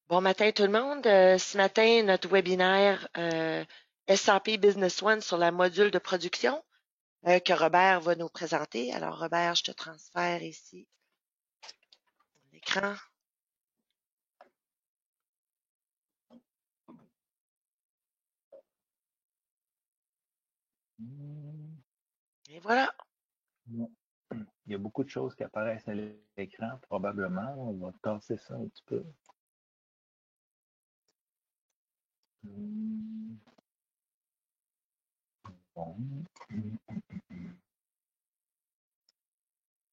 Bon matin tout le monde. Ce matin, notre webinaire SAP Business One sur la module de production que Robert va nous présenter. Alors Robert, je te transfère ici l'écran. Et voilà. Il y a beaucoup de choses qui apparaissent à l'écran, probablement. On va tasser ça un petit peu. Bon.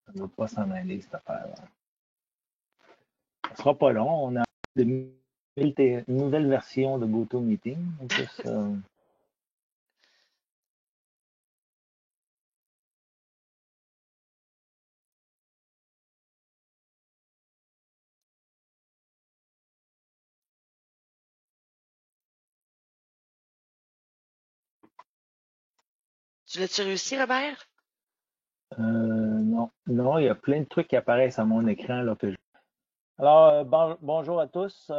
Ça ne va pas s'en aller, cette affaire-là. Ça ne sera pas long. On a une nouvelle version de GoToMeeting. Tu l'as-tu réussi, Robert? Non, non, il y a plein de trucs qui apparaissent à mon écran là, Alors, bonjour à tous.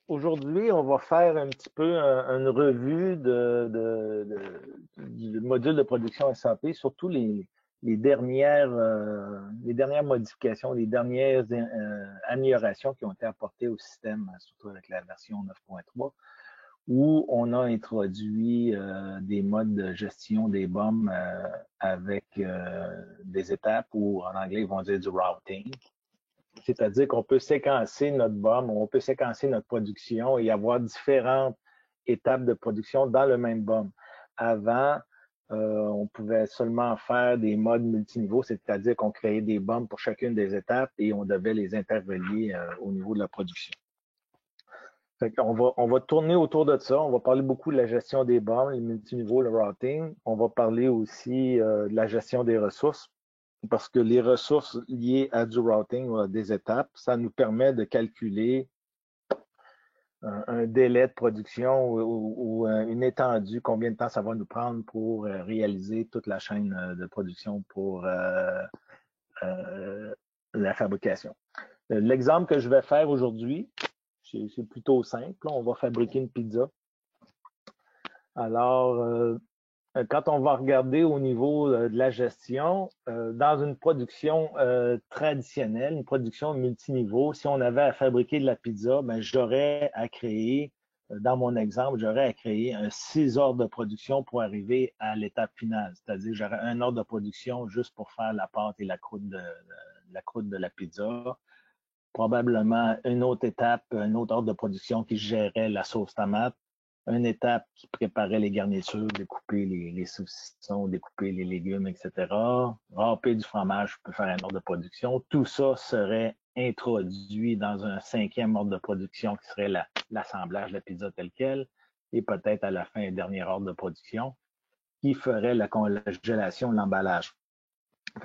Aujourd'hui, on va faire un petit peu une revue du module de production SAP, surtout les dernières modifications, les dernières améliorations qui ont été apportées au système, surtout avec la version 9.3, où on a introduit des modes de gestion des BOM avec des étapes, ou en anglais, ils vont dire du routing. C'est-à-dire qu'on peut séquencer notre BOM, on peut séquencer notre production et avoir différentes étapes de production dans le même BOM. Avant, on pouvait seulement faire des modes multiniveaux, c'est-à-dire qu'on créait des BOM pour chacune des étapes et on devait les interrelier au niveau de la production. On va tourner autour de ça. On va parler beaucoup de la gestion des BOM, les multiniveaux, le routing. On va parler aussi de la gestion des ressources, parce que les ressources liées à du routing ou à des étapes, ça nous permet de calculer un délai de production ou une étendue, combien de temps ça va nous prendre pour réaliser toute la chaîne de production pour la fabrication. L'exemple que je vais faire aujourd'hui, c'est plutôt simple. On va fabriquer une pizza. Alors, quand on va regarder au niveau de la gestion, dans une production traditionnelle, une production multiniveau, si on avait à fabriquer de la pizza, ben, j'aurais à créer, dans mon exemple, j'aurais à créer 6 ordres de production pour arriver à l'étape finale. C'est-à-dire, j'aurais un ordre de production juste pour faire la pâte et la croûte de la pizza. Probablement une autre étape, un autre ordre de production qui gérait la sauce tomate, une étape qui préparait les garnitures, découper les saucissons, découper les légumes, etc. Râper du fromage pour faire un ordre de production. Tout ça serait introduit dans un 5e ordre de production qui serait l'assemblage de la pizza telle quelle, et peut-être à la fin un dernier ordre de production qui ferait la congélation, l'emballage.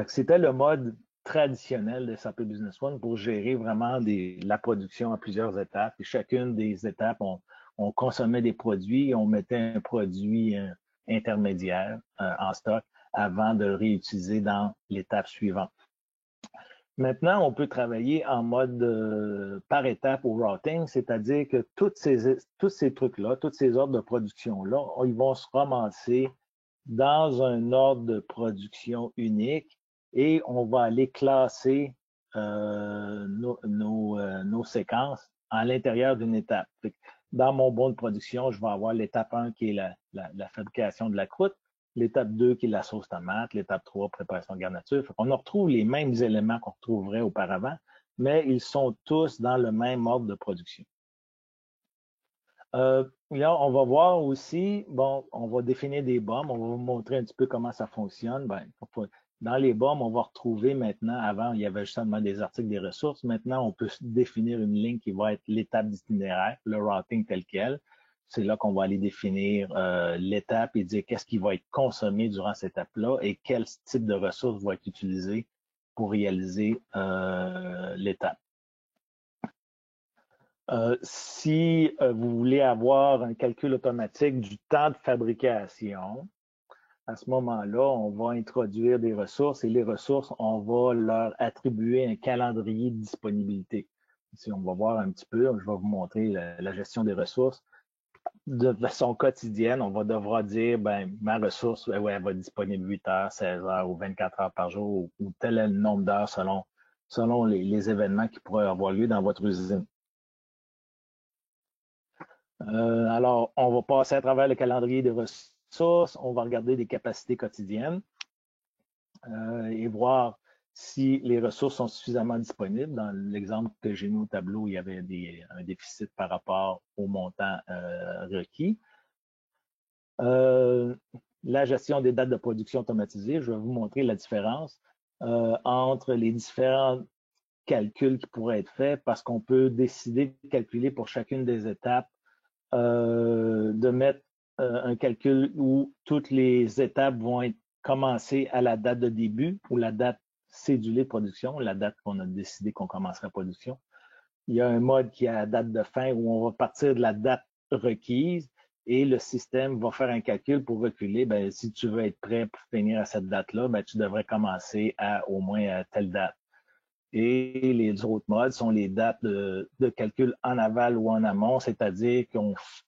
C'était le mode traditionnel de SAP Business One pour gérer vraiment la production à plusieurs étapes. Et chacune des étapes, on consommait des produits et on mettait un produit intermédiaire en stock avant de le réutiliser dans l'étape suivante. Maintenant, on peut travailler en mode par étape au routing, c'est-à-dire que tous ces trucs-là, tous ces ordres de production-là, ils vont se ramasser dans un ordre de production unique et on va aller classer nos séquences à l'intérieur d'une étape. Dans mon bon de production, je vais avoir l'étape 1 qui est la fabrication de la croûte, l'étape 2 qui est la sauce tomate, l'étape 3, préparation de garniture. On retrouve les mêmes éléments qu'on retrouverait auparavant, mais ils sont tous dans le même ordre de production. Là, on va voir aussi, bon, on va définir des BOM, on va vous montrer un petit peu comment ça fonctionne. Ben, dans les BOM, on va retrouver maintenant, avant, il y avait justement des articles des ressources. Maintenant, on peut définir une ligne qui va être l'étape d'itinéraire, le routing tel quel. C'est là qu'on va aller définir l'étape et dire qu'est-ce qui va être consommé durant cette étape-là et quel type de ressources va être utilisé pour réaliser l'étape. Si vous voulez avoir un calcul automatique du temps de fabrication, à ce moment-là, on va introduire des ressources et les ressources, on va leur attribuer un calendrier de disponibilité. Ici, on va voir un petit peu, je vais vous montrer la gestion des ressources. De façon quotidienne, on va devoir dire, ben, ma ressource, ouais, elle va être disponible 8 heures, 16 heures ou 24 heures par jour, ou tel est le nombre d'heures selon les événements qui pourraient avoir lieu dans votre usine. Alors, on va passer à travers le calendrier des ressources, on va regarder les capacités quotidiennes et voir si les ressources sont suffisamment disponibles. Dans l'exemple que j'ai mis au tableau, il y avait un déficit par rapport au montant requis. La gestion des dates de production automatisées, je vais vous montrer la différence entre les différents calculs qui pourraient être faits parce qu'on peut décider de calculer pour chacune des étapes, de mettre un calcul où toutes les étapes vont être commencées à la date de début ou la date cédulée de production, la date qu'on a décidé qu'on commencerait la production. Il y a un mode qui a la date de fin où on va partir de la date requise et le système va faire un calcul pour reculer. Ben, si tu veux être prêt pour finir à cette date-là, ben, tu devrais commencer au moins à telle date. Et les autres modes sont les dates de calcul en aval ou en amont, c'est-à-dire que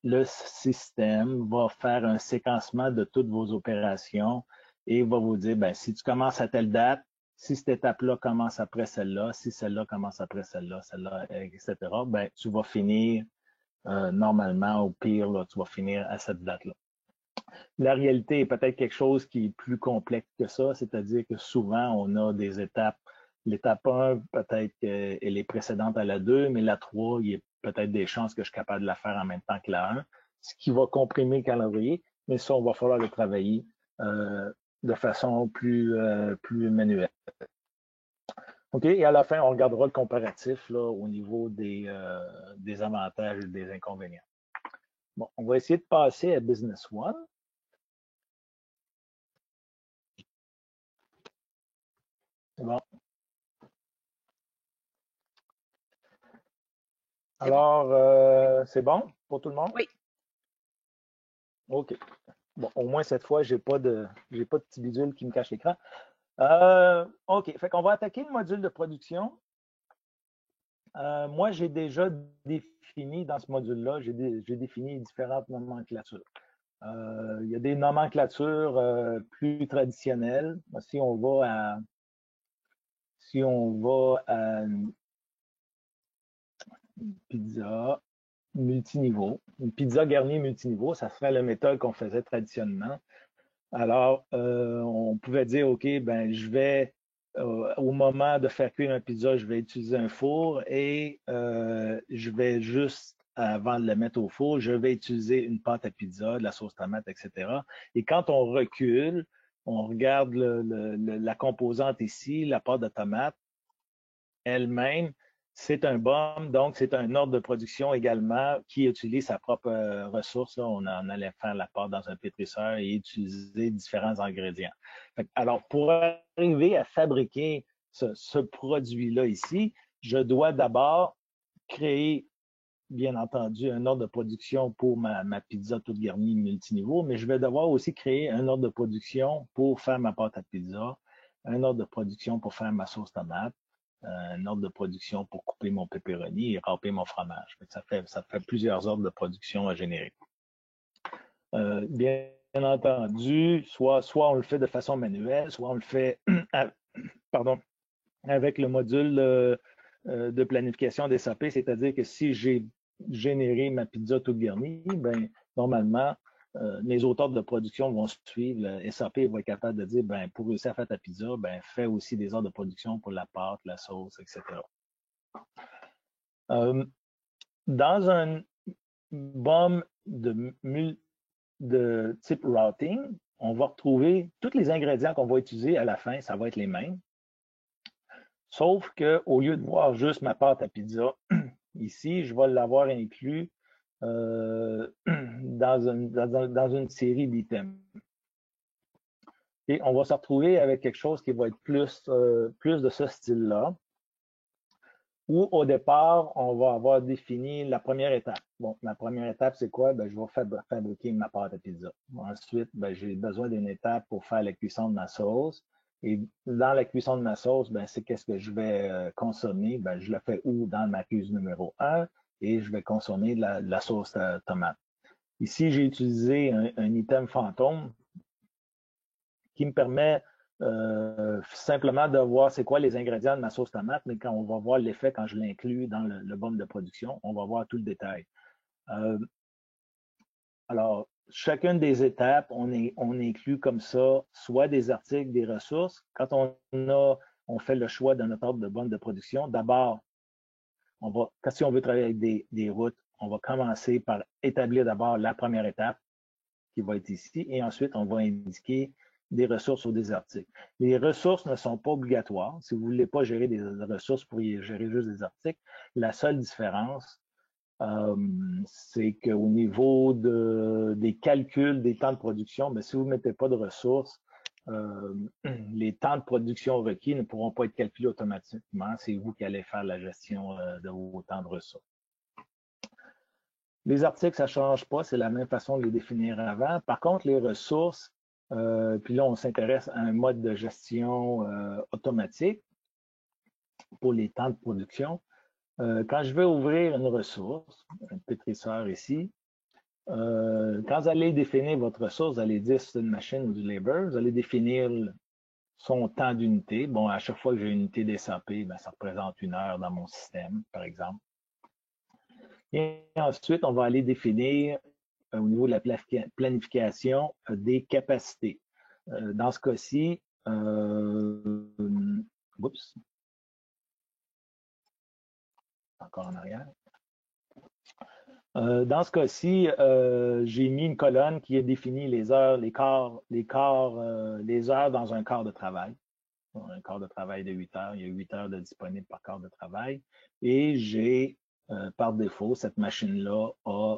le système va faire un séquencement de toutes vos opérations et va vous dire, ben, si tu commences à telle date, si cette étape-là commence après celle-là, si celle-là commence après celle-là, etc., ben, tu vas finir normalement, au pire, là, tu vas finir à cette date-là. La réalité est peut-être quelque chose qui est plus complexe que ça, c'est-à-dire que souvent, on a des étapes. L'étape 1, peut-être qu'elle est précédente à la 2, mais la 3, il y a peut-être des chances que je suis capable de la faire en même temps que la 1, ce qui va comprimer le calendrier, mais ça, on va falloir le travailler de façon plus manuelle. OK, et à la fin, on regardera le comparatif là, au niveau des avantages et des inconvénients. Bon, on va essayer de passer à Business One. C'est bon. Alors, c'est bon pour tout le monde? Oui. OK. Bon, au moins cette fois, j'ai pas de petit bidule qui me cache l'écran. OK. Fait qu'on va attaquer le module de production. Moi, j'ai déjà défini dans ce module-là, j'ai défini différentes nomenclatures. Il y a des nomenclatures plus traditionnelles. Si on va à une pizza multiniveau, une pizza garnie multiniveau, ça serait la méthode qu'on faisait traditionnellement. Alors, on pouvait dire, OK, ben, je vais, au moment de faire cuire un pizza, je vais utiliser un four et je vais juste, avant de le mettre au four, je vais utiliser une pâte à pizza, de la sauce tomate, etc. Et quand on recule, on regarde la composante ici, la pâte de tomate elle-même, c'est un BOM, donc c'est un ordre de production également qui utilise sa propre ressource. Là. On allait faire la pâte dans un pétrisseur et utiliser différents ingrédients. Alors, pour arriver à fabriquer ce produit-là ici, je dois d'abord créer, bien entendu, un ordre de production pour ma pizza toute garnie multiniveau, mais je vais devoir aussi créer un ordre de production pour faire ma pâte à pizza, un ordre de production pour faire ma sauce tomate, un ordre de production pour couper mon pepperoni et râper mon fromage. Ça fait plusieurs ordres de production à générer. Bien entendu, soit on le fait de façon manuelle, soit on le fait avec le module de planification des SAP, c'est-à-dire que si j'ai généré ma pizza toute garnie, ben, normalement, mes auteurs de production vont suivre. Le SAP va être capable de dire, ben, pour réussir à faire ta pizza, ben, fais aussi des ordres de production pour la pâte, la sauce, etc. Dans un BOM de type routing, on va retrouver tous les ingrédients qu'on va utiliser à la fin, ça va être les mêmes. Sauf qu'au lieu de voir juste ma pâte à pizza, ici, je vais l'avoir inclus dans une série d'items. Et on va se retrouver avec quelque chose qui va être plus de ce style-là, où au départ, on va avoir défini la première étape. Bon, la première étape, c'est quoi? Ben, je vais fabriquer ma pâte à pizza. Ensuite, ben, j'ai besoin d'une étape pour faire la cuisson de ma sauce. Et dans la cuisson de ma sauce, ben, c'est qu'est-ce que je vais consommer? Ben, je le fais où? Dans ma cuisine numéro 1 et je vais consommer de la sauce tomate. Ici, j'ai utilisé un item fantôme qui me permet simplement de voir c'est quoi les ingrédients de ma sauce tomate, mais quand on va voir l'effet quand je l'inclus dans le bombe de production, on va voir tout le détail. Euh, alors, chacune des étapes, on inclut comme ça soit des articles, des ressources. Quand on fait le choix de notre ordre de bombe de production, d'abord, si on veut travailler avec des routes, on va commencer par établir d'abord la première étape qui va être ici, et ensuite, on va indiquer des ressources ou des articles. Les ressources ne sont pas obligatoires. Si vous ne voulez pas gérer des ressources, vous pourriez gérer juste des articles. La seule différence, c'est qu'au niveau des calculs des temps de production, mais si vous ne mettez pas de ressources, les temps de production requis ne pourront pas être calculés automatiquement. C'est vous qui allez faire la gestion de vos temps de ressources. Les articles, ça ne change pas, c'est la même façon de les définir avant. Par contre, les ressources, puis là, on s'intéresse à un mode de gestion automatique pour les temps de production. Quand je vais ouvrir une ressource, un pétrisseur ici, quand vous allez définir votre ressource, vous allez dire si c'est une machine ou du labor, vous allez définir son temps d'unité. Bon, à chaque fois que j'ai une unité d'SAP, ben, ça représente 1 heure dans mon système, par exemple. Et ensuite, on va aller définir au niveau de la planification des capacités. Dans ce cas-ci, oups, encore en arrière. Dans ce cas-ci, j'ai mis une colonne qui a défini les heures, les heures dans un quart de travail. Un quart de travail de 8 heures. Il y a 8 heures de disponible par quart de travail. Et j'ai, par défaut, cette machine-là a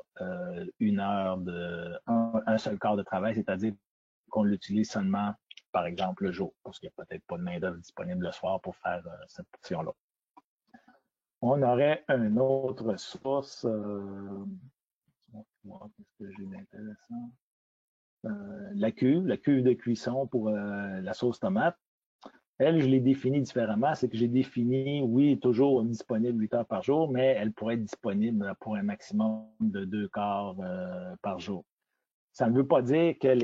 1 heure un seul quart de travail, c'est-à-dire qu'on l'utilise seulement, par exemple, le jour, parce qu'il n'y a peut-être pas de main-d'œuvre disponible le soir pour faire cette portion-là. On aurait une autre source. Qu'est-ce que j'ai d'intéressant? La cuve de cuisson pour la sauce tomate. Elle, je l'ai définie différemment. C'est que j'ai défini, oui, toujours disponible 8 heures par jour, mais elle pourrait être disponible pour un maximum de 2 quarts par jour. Ça ne veut pas dire que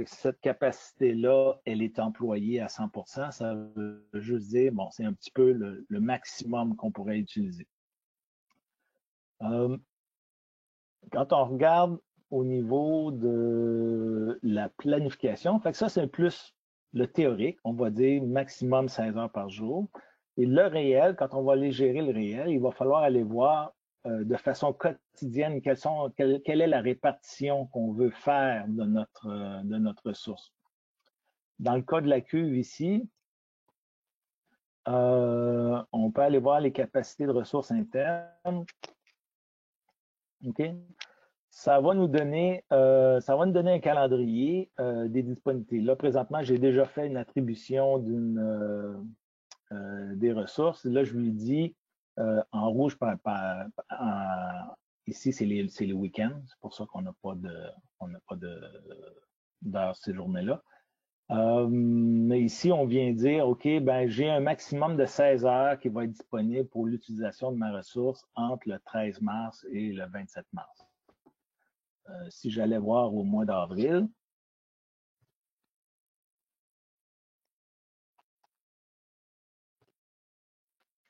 cette capacité-là, elle est employée à 100 %. Ça veut juste dire, bon, c'est un petit peu le maximum qu'on pourrait utiliser. Quand on regarde au niveau de la planification, fait que ça, c'est plus le théorique. On va dire maximum 16 heures par jour. Et le réel, quand on va aller gérer le réel, il va falloir aller voir de façon quotidienne quelle est la répartition qu'on veut faire de notre ressource. Dans le cas de la cuve ici, on peut aller voir les capacités de ressources internes. OK? Ça va nous donner un calendrier des disponibilités. Là, présentement, j'ai déjà fait une attribution des ressources. Là, je lui dis en rouge, ici, c'est les week-ends. C'est pour ça qu'on n'a pas d'heures ces journées-là. Mais ici, on vient dire, OK, ben, j'ai un maximum de 16 heures qui va être disponible pour l'utilisation de ma ressource entre le 13 mars et le 27 mars. Si j'allais voir au mois d'avril,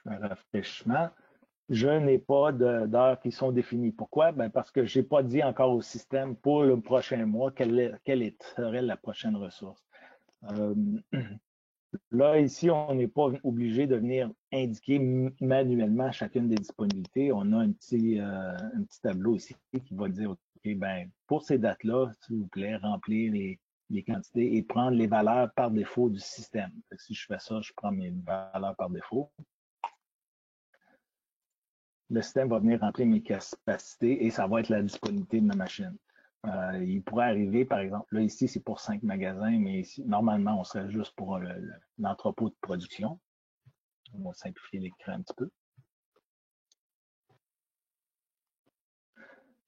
un rafraîchissement, je n'ai pas d'heures qui sont définies. Pourquoi? Ben parce que je n'ai pas dit encore au système pour le prochain mois quelle serait la prochaine ressource. Là, ici, on n'est pas obligé de venir indiquer manuellement chacune des disponibilités. On a un petit tableau ici qui va dire, OK, ben, pour ces dates-là, s'il vous plaît, remplir les quantités et prendre les valeurs par défaut du système. Si je fais ça, je prends mes valeurs par défaut. Le système va venir remplir mes capacités et ça va être la disponibilité de ma machine. Il pourrait arriver, par exemple, là ici, c'est pour 5 magasins, mais ici, normalement, on serait juste pour l'entrepôt de production. On va simplifier l'écran un petit peu.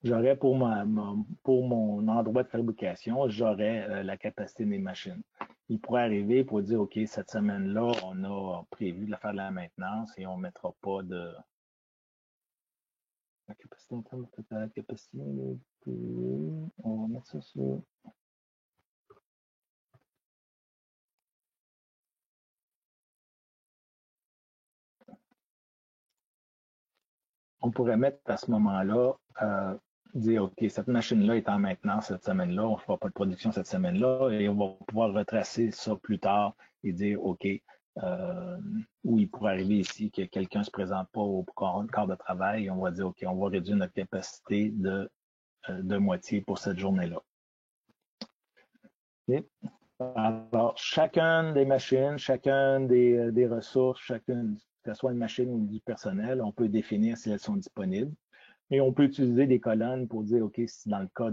J'aurais pour mon endroit de fabrication, j'aurais la capacité de mes machines. il pourrait arriver pour dire, OK, cette semaine-là, on a prévu de faire de la maintenance et on ne mettra pas de... La capacité interne de la capacité, on va mettre ça sur... On pourrait mettre à ce moment-là, dire, OK, cette machine-là est en maintenance cette semaine-là, on ne fera pas de production cette semaine-là, et on va pouvoir retracer ça plus tard et dire, OK, où il pourrait arriver ici que quelqu'un ne se présente pas au quart de travail, et on va dire, OK, on va réduire notre capacité de moitié pour cette journée-là. Okay. Alors, chacune des machines, chacune des ressources, chacune, que ce soit une machine ou du personnel, on peut définir si elles sont disponibles. Et on peut utiliser des colonnes pour dire, OK, si dans le cas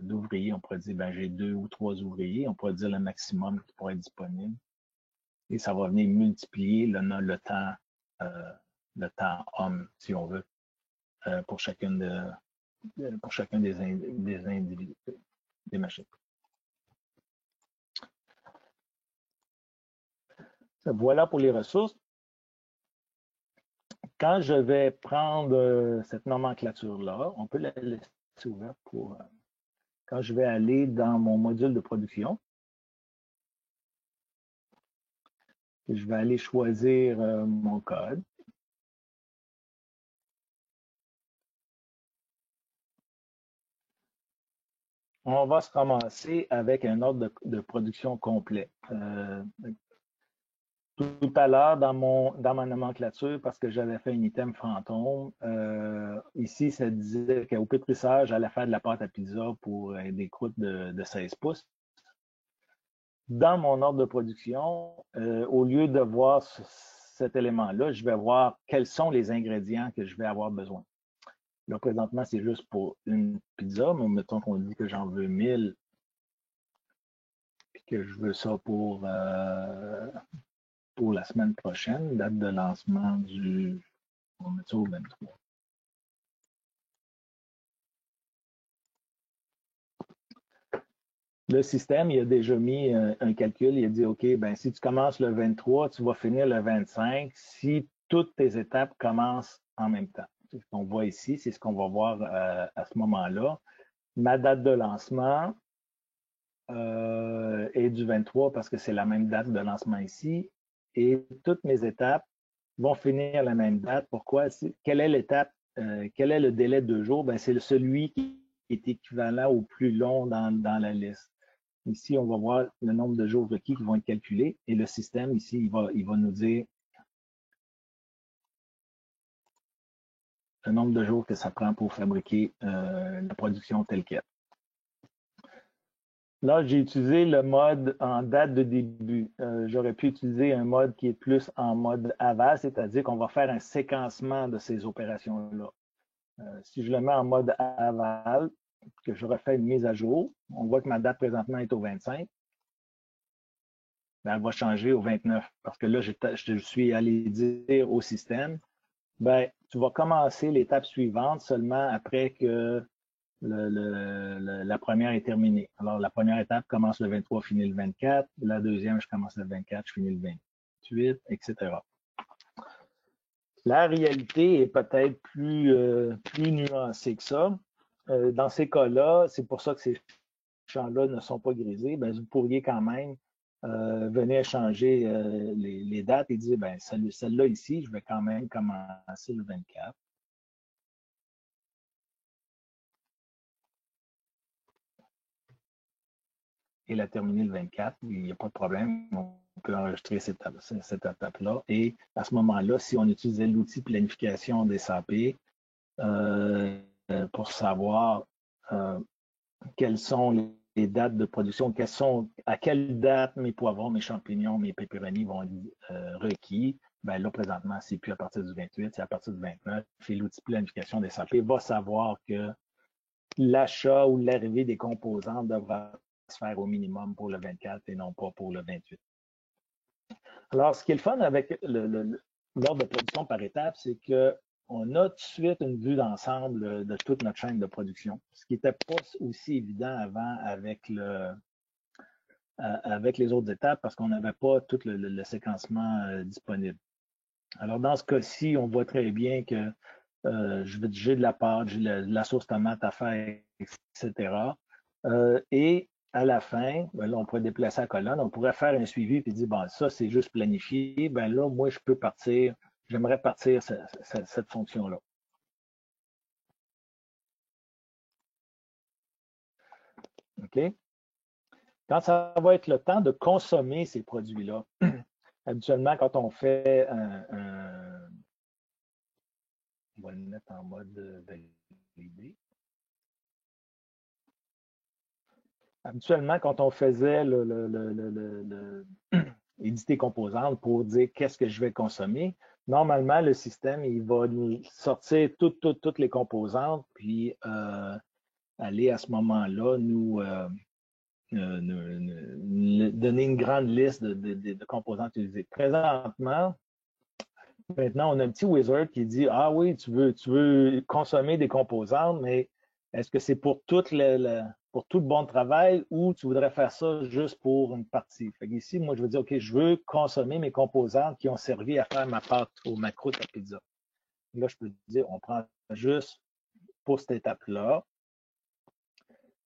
d'ouvriers, on pourrait dire, ben, j'ai 2 ou 3 ouvriers, on pourrait dire le maximum qui pourrait être disponible. Et ça va venir multiplier le temps homme, si on veut, pour chacun des individus, des machines. Voilà pour les ressources. Quand je vais prendre cette nomenclature-là, on peut la laisser ouverte pour... quand je vais aller dans mon module de production, je vais aller choisir mon code. On va se ramasser avec un ordre de production complet. Tout à l'heure, dans ma nomenclature, parce que j'avais fait un item fantôme, ici, ça disait qu'au pétrissage, j'allais faire de la pâte à pizza pour des croûtes de 16 pouces. Dans mon ordre de production, au lieu de voir cet élément-là, je vais voir quels sont les ingrédients que je vais avoir besoin. Là, présentement, c'est juste pour une pizza, mais mettons qu'on dit que j'en veux 1000 et que je veux ça pour la semaine prochaine, date de lancement on va mettre ça au 23. Le système, il a déjà mis un calcul, il a dit, OK, ben, si tu commences le 23, tu vas finir le 25 si toutes tes étapes commencent en même temps. C'est ce qu'on voit ici, c'est ce qu'on va voir à ce moment-là. Ma date de lancement est du 23 parce que c'est la même date de lancement ici. Et toutes mes étapes vont finir à la même date. Pourquoi? Quelle est l'étape? Quel est le délai de 2 jours? Ben, c'est celui qui est équivalent au plus long dans la liste. Ici, on va voir le nombre de jours requis qui vont être calculés et le système, ici, il va nous dire le nombre de jours que ça prend pour fabriquer la production telle qu'elle. Là, j'ai utilisé le mode en date de début. J'aurais pu utiliser un mode qui est plus en mode aval, c'est-à-dire qu'on va faire un séquencement de ces opérations-là. Si je le mets en mode aval, que je refais une mise à jour, on voit que ma date présentement est au 25. Ben, elle va changer au 29 parce que là, je suis allé dire au système, ben, tu vas commencer l'étape suivante seulement après que la première est terminée. Alors, la première étape commence le 23, finit le 24. La deuxième, je commence le 24, je finis le 28, etc. La réalité est peut-être plus nuancée que ça. Dans ces cas-là, c'est pour ça que ces champs-là ne sont pas grisés. Ben, vous pourriez quand même venir changer les dates et dire, ben, celle-là ici, je vais quand même commencer le 24. Et la terminer le 24, il n'y a pas de problème. On peut enregistrer cette étape-là. Et à ce moment-là, si on utilisait l'outil planification des SAP pour savoir quelles sont les dates de production, à quelle date mes poivrons, mes champignons, mes pépéronis vont être requis, ben là, présentement, c'est plus à partir du 28, c'est à partir du 29. Et l'outil planification des SAP va savoir que l'achat ou l'arrivée des composants devra se faire au minimum pour le 24 et non pas pour le 28. Alors, ce qui est le fun avec l'ordre de production par étape, c'est qu'on a tout de suite une vue d'ensemble de toute notre chaîne de production, ce qui n'était pas aussi évident avant avec avec les autres étapes parce qu'on n'avait pas tout le séquencement disponible. Alors, dans ce cas-ci, on voit très bien que j'ai de la pâte, j'ai de la sauce tomate à faire, etc. Et à la fin, ben là, on pourrait déplacer la colonne, on pourrait faire un suivi et dire, bon, ça, c'est juste planifié. Ben là, moi, je peux partir, j'aimerais partir cette fonction-là. OK? Quand ça va être le temps de consommer ces produits-là, habituellement, quand on fait on va le mettre en mode validé. Habituellement, quand on faisait éditer composantes pour dire qu'est-ce que je vais consommer, normalement, le système, il va nous sortir toutes les composantes, puis aller à ce moment-là nous donner une grande liste de composantes utilisées. Présentement, maintenant, on a un petit wizard qui dit, ah oui, tu veux consommer des composantes, mais est-ce que c'est pour pour tout le bon travail ou tu voudrais faire ça juste pour une partie? Fait ici, moi, je veux dire, OK, je veux consommer mes composantes qui ont servi à faire ma pâte au macro de la pizza. Là, je peux dire, on prend juste pour cette étape-là.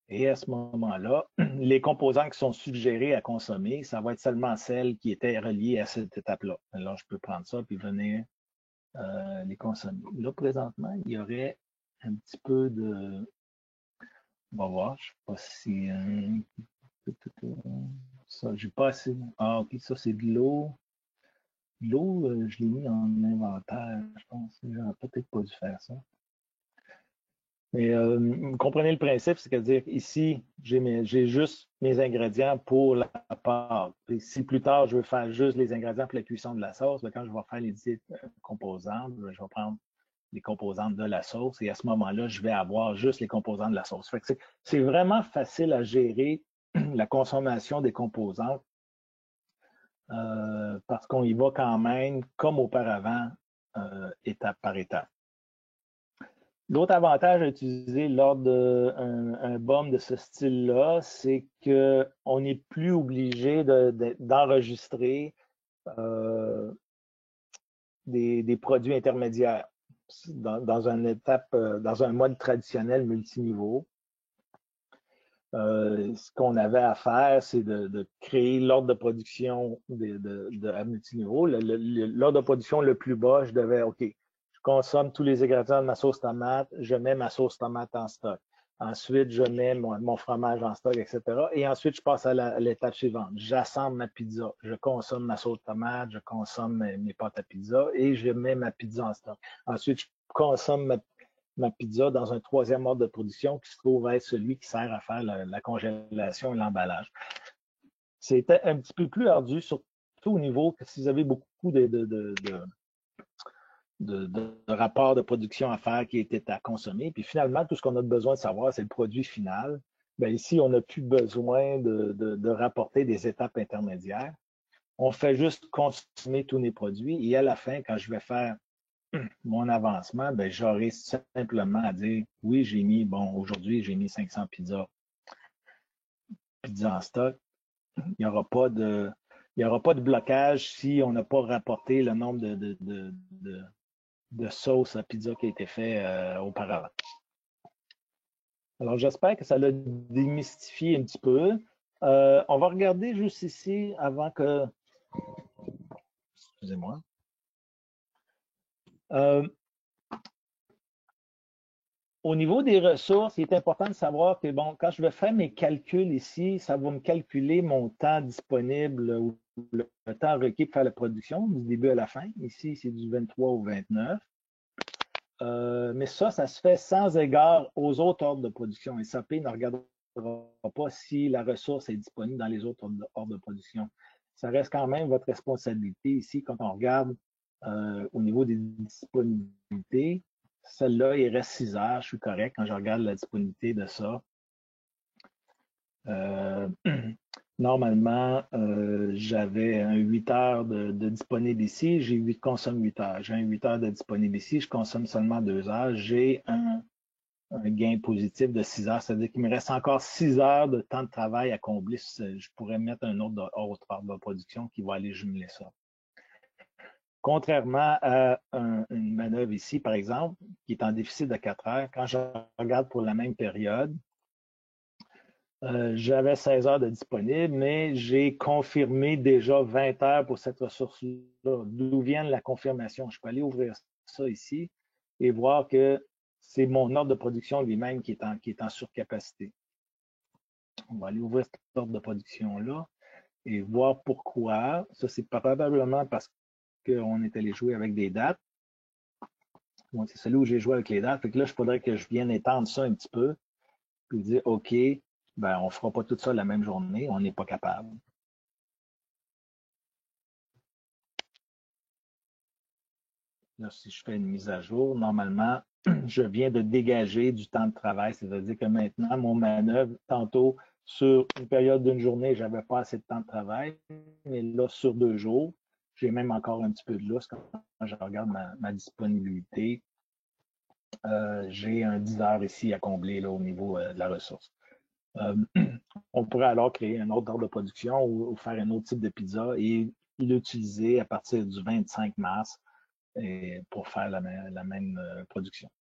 Et à ce moment-là, les composants qui sont suggérés à consommer, ça va être seulement celles qui étaient reliées à cette étape-là. Alors, je peux prendre ça puis venir les consommer. Là, présentement, il y aurait un petit peu de. On va voir, je ne sais pas si. Ça, j'ai pas assez. Ah, ok, ça, c'est de l'eau. L'eau, je l'ai mis en inventaire, je pense. J'aurais peut-être pas dû faire ça. Mais vous comprenez le principe, c'est-à-dire ici, j'ai juste mes ingrédients pour la pâte. Et si plus tard, je veux faire juste les ingrédients pour la cuisson de la sauce, quand je vais faire les 10 composantes, je vais prendre les composantes de la sauce et à ce moment-là, je vais avoir juste les composantes de la sauce. C'est vraiment facile à gérer la consommation des composantes parce qu'on y va quand même, comme auparavant, étape par étape. L'autre avantage à utiliser lors d'un BOM de ce style-là, c'est qu'on n'est plus obligé d'enregistrer des produits intermédiaires dans une étape, dans un mode traditionnel multiniveau. Ce qu'on avait à faire, c'est de créer l'ordre de production à multiniveau. L'ordre de production le plus bas, je devais, OK, je consomme tous les ingrédients de ma sauce tomate, je mets ma sauce tomate en stock. Ensuite, je mets mon fromage en stock, etc. Et ensuite, je passe à l'étape suivante. J'assemble ma pizza. Je consomme ma sauce tomate, je consomme mes pâtes à pizza et je mets ma pizza en stock. Ensuite, je consomme ma pizza dans un troisième ordre de production qui se trouve être celui qui sert à faire la congélation et l'emballage. C'était un petit peu plus ardu, surtout au niveau que si vous avez beaucoup de rapports de production à faire qui étaient à consommer. Puis finalement, tout ce qu'on a besoin de savoir, c'est le produit final. Bien, ici, on n'a plus besoin de rapporter des étapes intermédiaires. On fait juste consommer tous les produits et à la fin, quand je vais faire mon avancement, ben, j'aurai simplement à dire, oui, j'ai mis, bon, aujourd'hui, j'ai mis 500 pizzas en stock. Il n'y aura pas de, il y aura pas de blocage si on n'a pas rapporté le nombre de sauces à pizza qui a été fait auparavant. Alors, j'espère que ça l'a démystifié un petit peu. On va regarder juste ici avant que. Excusez-moi. Au niveau des ressources, il est important de savoir que, bon, quand je vais faire mes calculs ici, ça va me calculer mon temps disponible ou le temps requis pour faire la production du début à la fin. Ici, c'est du 23 au 29. Mais ça se fait sans égard aux autres ordres de production. SAP ne regardera pas si la ressource est disponible dans les autres ordres de production. Ça reste quand même votre responsabilité ici quand on regarde au niveau des disponibilités. Celle-là, il reste 6 heures, je suis correct quand je regarde la disponibilité de ça. Normalement, j'avais un 8 heures de disponible ici, consomme 8 heures. J'ai un 8 heures de disponible ici, je consomme seulement 2 heures. J'ai un un gain positif de 6 heures. C'est-à-dire qu'il me reste encore 6 heures de temps de travail à combler. Je pourrais mettre un autre ordre de production qui va aller jumeler ça. Contrairement à une manœuvre ici, par exemple, qui est en déficit de 4 heures, quand je regarde pour la même période, j'avais 16 heures de disponible, mais j'ai confirmé déjà 20 heures pour cette ressource-là. D'où vient la confirmation? Je peux aller ouvrir ça ici et voir que c'est mon ordre de production lui-même qui est en surcapacité. On va aller ouvrir cet ordre de production-là et voir pourquoi. Ça, c'est probablement parce qu'on est allé jouer avec des dates. Bon, c'est celui où j'ai joué avec les dates. Fait que là, il faudrait que je vienne étendre ça un petit peu puis dire, OK, ben, on ne fera pas tout ça la même journée, on n'est pas capable. Là, si je fais une mise à jour, normalement, je viens de dégager du temps de travail, c'est-à-dire que maintenant, mon manœuvre, tantôt, sur une période d'une journée, je n'avais pas assez de temps de travail, mais là, sur 2 jours, j'ai même encore un petit peu de lousse quand je regarde ma disponibilité. J'ai un 10 heures ici à combler là, au niveau de la ressource. On pourrait alors créer un autre ordre de production ou faire un autre type de pizza et l'utiliser à partir du 25 mars pour faire la même production.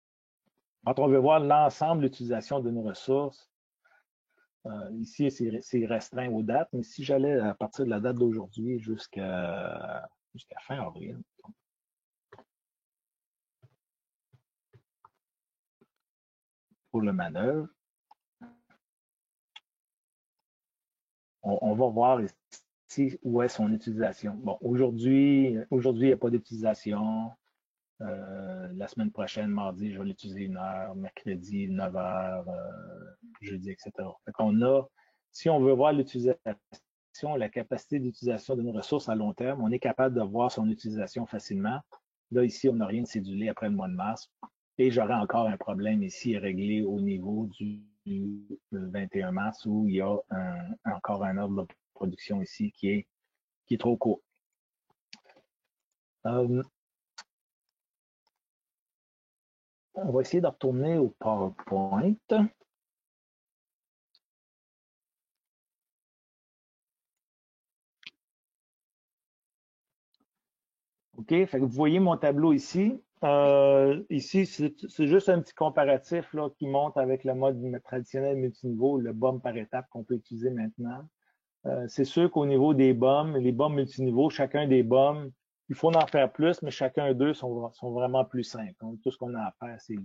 Quand on veut voir l'ensemble de l'utilisation d'une ressource, ici, c'est restreint aux dates, mais si j'allais à partir de la date d'aujourd'hui jusqu'à fin avril, pour le manœuvre, on va voir ici où est son utilisation. Bon, aujourd'hui, il n'y a pas d'utilisation. La semaine prochaine, mardi, je vais l'utiliser 1 heure, mercredi, 9 heures, jeudi, etc. Fait qu'on a, si on veut voir l'utilisation, la capacité d'utilisation d'une ressource à long terme, on est capable de voir son utilisation facilement. Là, ici, on n'a rien de cédulé après le mois de mars. Et j'aurai encore un problème ici réglé au niveau du 21 mars où il y a encore un ordre de production ici qui est trop court. On va essayer de retourner au PowerPoint. OK, fait que vous voyez mon tableau ici. Ici, c'est juste un petit comparatif là, qui monte avec le mode traditionnel multiniveau, le BOM par étape qu'on peut utiliser maintenant. C'est sûr qu'au niveau des BOM, les BOM multiniveaux, chacun des BOM, il faut en faire plus, mais chacun d'eux sont vraiment plus simples. Donc, tout ce qu'on a à faire, c'est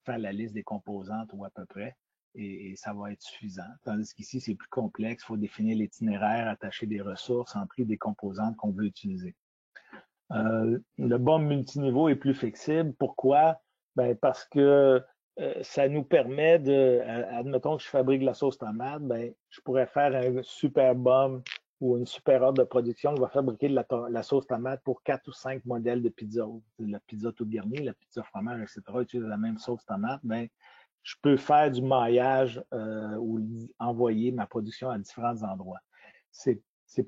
faire la liste des composantes ou à peu près, et ça va être suffisant. Tandis qu'ici, c'est plus complexe. Il faut définir l'itinéraire, attacher des ressources, entrer des composantes qu'on veut utiliser. Le BOM multiniveau est plus flexible. Pourquoi? Ben parce que ça nous permet de, admettons que je fabrique la sauce tomate, ben, je pourrais faire un super BOM ou une super ordre de production qui va fabriquer la sauce tomate pour 4 ou 5 modèles de pizza. La pizza toute garnie, la pizza fromage, etc. utilise la même sauce tomate. Ben, je peux faire du maillage ou envoyer ma production à différents endroits. C'est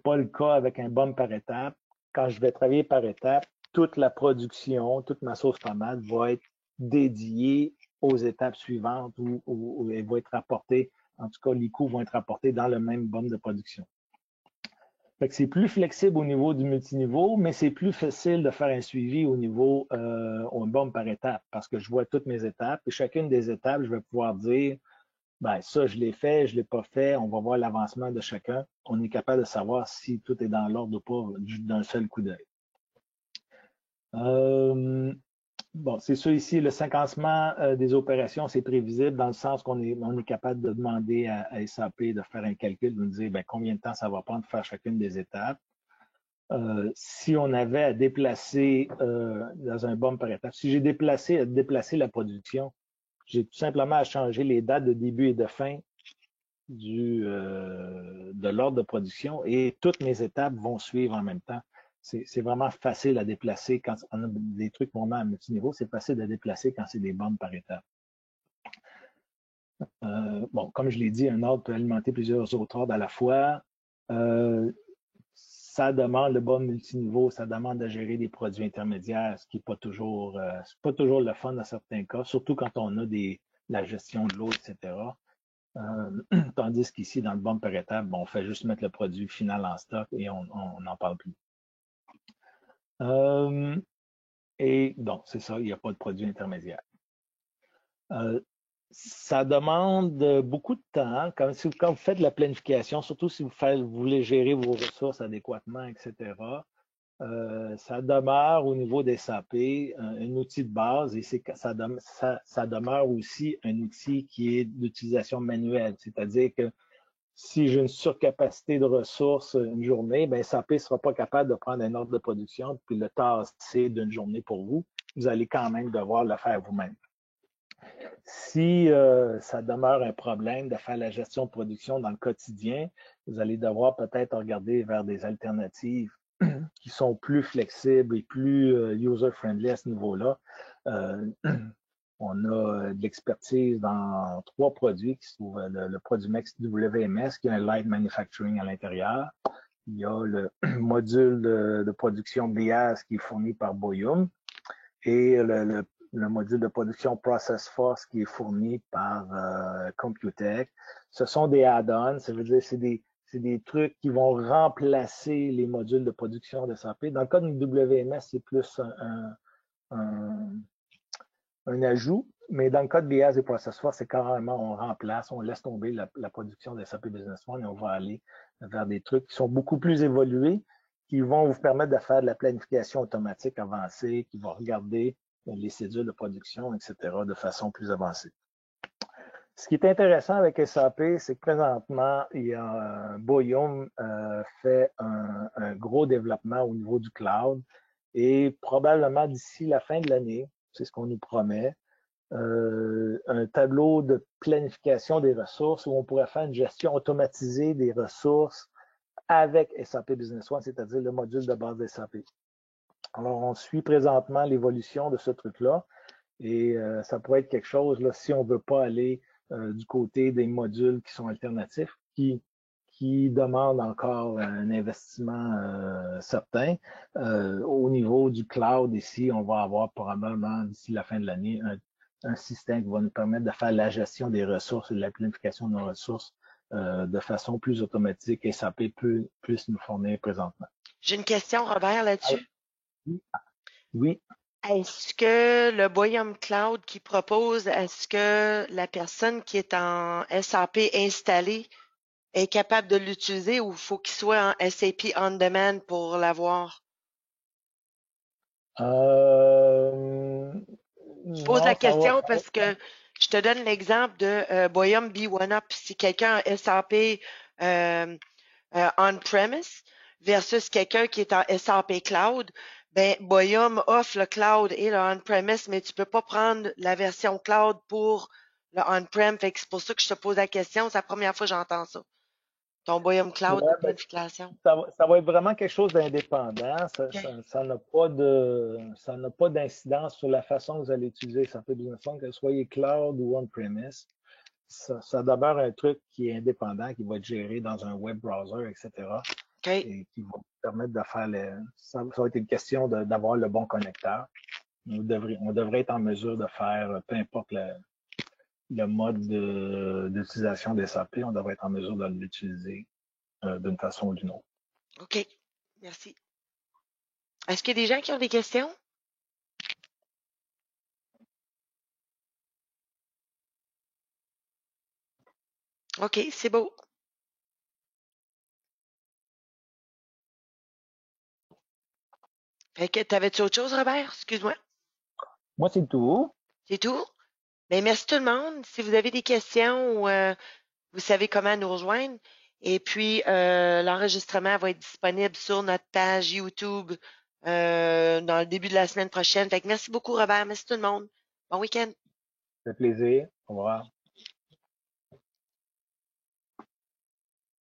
pas le cas avec un BOM par étape. Quand je vais travailler par étapes, toute la production, toute ma sauce tomate va être dédiée aux étapes suivantes où elle va être rapportée, en tout cas, les coûts vont être rapportés dans le même BOM de production. Fait que c'est plus flexible au niveau du multiniveau, mais c'est plus facile de faire un suivi au niveau au BOM par étape parce que je vois toutes mes étapes et chacune des étapes, je vais pouvoir dire ben, ça, je l'ai fait, je ne l'ai pas fait. On va voir l'avancement de chacun. On est capable de savoir si tout est dans l'ordre ou pas d'un seul coup d'œil. Bon, c'est sûr ici, le séquencement des opérations, c'est prévisible dans le sens qu'on est capable de demander à SAP de faire un calcul, de nous dire ben, combien de temps ça va prendre de faire chacune des étapes. Si on avait à déplacer dans un BOM par étape, si j'ai déplacé la production, j'ai tout simplement à changer les dates de début et de fin de l'ordre de production et toutes mes étapes vont suivre en même temps. C'est vraiment facile à déplacer quand on a des trucs vraiment à multiniveau, c'est facile à déplacer quand c'est des bombes par étape. Bon, comme je l'ai dit, un ordre peut alimenter plusieurs autres ordres à la fois. Ça demande le bon multiniveau, ça demande de gérer des produits intermédiaires, ce qui n'est pas toujours le fun dans certains cas, surtout quand on a des la gestion de l'eau, etc. Tandis qu'ici, dans le bumper étape, bon, on fait juste mettre le produit final en stock et on n'en parle plus. Et donc, c'est ça, il n'y a pas de produit intermédiaire. Ça demande beaucoup de temps. Quand vous faites de la planification, surtout si vous voulez gérer vos ressources adéquatement, etc., ça demeure au niveau des SAP un outil de base et ça demeure aussi un outil qui est d'utilisation manuelle. C'est-à-dire que si j'ai une surcapacité de ressources une journée, ben SAP ne sera pas capable de prendre un ordre de production puis le tasser d'une journée pour vous. Vous allez quand même devoir le faire vous-même. Si ça demeure un problème de faire la gestion de production dans le quotidien, vous allez devoir peut-être regarder vers des alternatives qui sont plus flexibles et plus user-friendly à ce niveau-là. On a de l'expertise dans 3 produits qui se trouvent le produit WMS, qui a un light manufacturing à l'intérieur. Il y a le module de production BIAS qui est fourni par Boyum et le module de production Process Force qui est fourni par Computech. Ce sont des add-ons, ça veut dire c'est des trucs qui vont remplacer les modules de production de SAP. Dans le cas du WMS, c'est plus un ajout, mais dans le cas de BIAS et Process Force, c'est carrément on remplace, on laisse tomber la production de SAP Business One et on va aller vers des trucs qui sont beaucoup plus évolués, qui vont vous permettre de faire de la planification automatique avancée, qui vont regarder les cédules de production, etc., de façon plus avancée. Ce qui est intéressant avec SAP, c'est que présentement, il y a Boyum fait un gros développement au niveau du cloud et probablement d'ici la fin de l'année, c'est ce qu'on nous promet, un tableau de planification des ressources où on pourrait faire une gestion automatisée des ressources avec SAP Business One, c'est-à-dire le module de base de SAP. Alors, on suit présentement l'évolution de ce truc-là et ça pourrait être quelque chose, là, si on ne veut pas aller du côté des modules qui sont alternatifs, qui demandent encore un investissement certain. Au niveau du cloud, ici, on va avoir probablement, d'ici la fin de l'année, un système qui va nous permettre de faire la gestion des ressources et de la planification de nos ressources de façon plus automatique et SAP puisse nous fournir présentement. J'ai une question, Robert, là-dessus. Oui. Est-ce que le Boyum Cloud qui propose, est-ce que la personne qui est en SAP installée est capable de l'utiliser ou il faut qu'il soit en SAP On Demand pour l'avoir? Je pose la Non, question parce que je te donne l'exemple de Boyum B1Up. Si quelqu'un a SAP on-premise versus quelqu'un qui est en SAP Cloud, ben Boyum offre le cloud et le on-premise, mais tu peux pas prendre la version cloud pour le on-prem. Fait que c'est pour ça que je te pose la question. C'est la première fois que j'entends ça. Ton Boyum Cloud de ouais, ben, planification. ça va être vraiment quelque chose d'indépendant. OK. Ça n'a pas d'incidence sur la façon que vous allez utiliser SAP Business One, que ce soit cloud ou on-premise. Ça demeure un truc qui est indépendant, qui va être géré dans un web browser, etc. OK. Et qui va vous permettre de faire ça va être une question d'avoir le bon connecteur. On devrait être en mesure de faire, peu importe le mode d'utilisation des SAP, on devrait être en mesure de l'utiliser d'une façon ou d'une autre. OK. Merci. Est-ce qu'il y a des gens qui ont des questions? OK, c'est beau. Fait que t'avais-tu autre chose, Robert? Excuse-moi. Moi, c'est tout. C'est tout? Ben, merci tout le monde. Si vous avez des questions, vous savez comment nous rejoindre. Et puis, l'enregistrement va être disponible sur notre page YouTube dans le début de la semaine prochaine. Fait que merci beaucoup, Robert. Merci tout le monde. Bon week-end. Ça fait plaisir. Au revoir.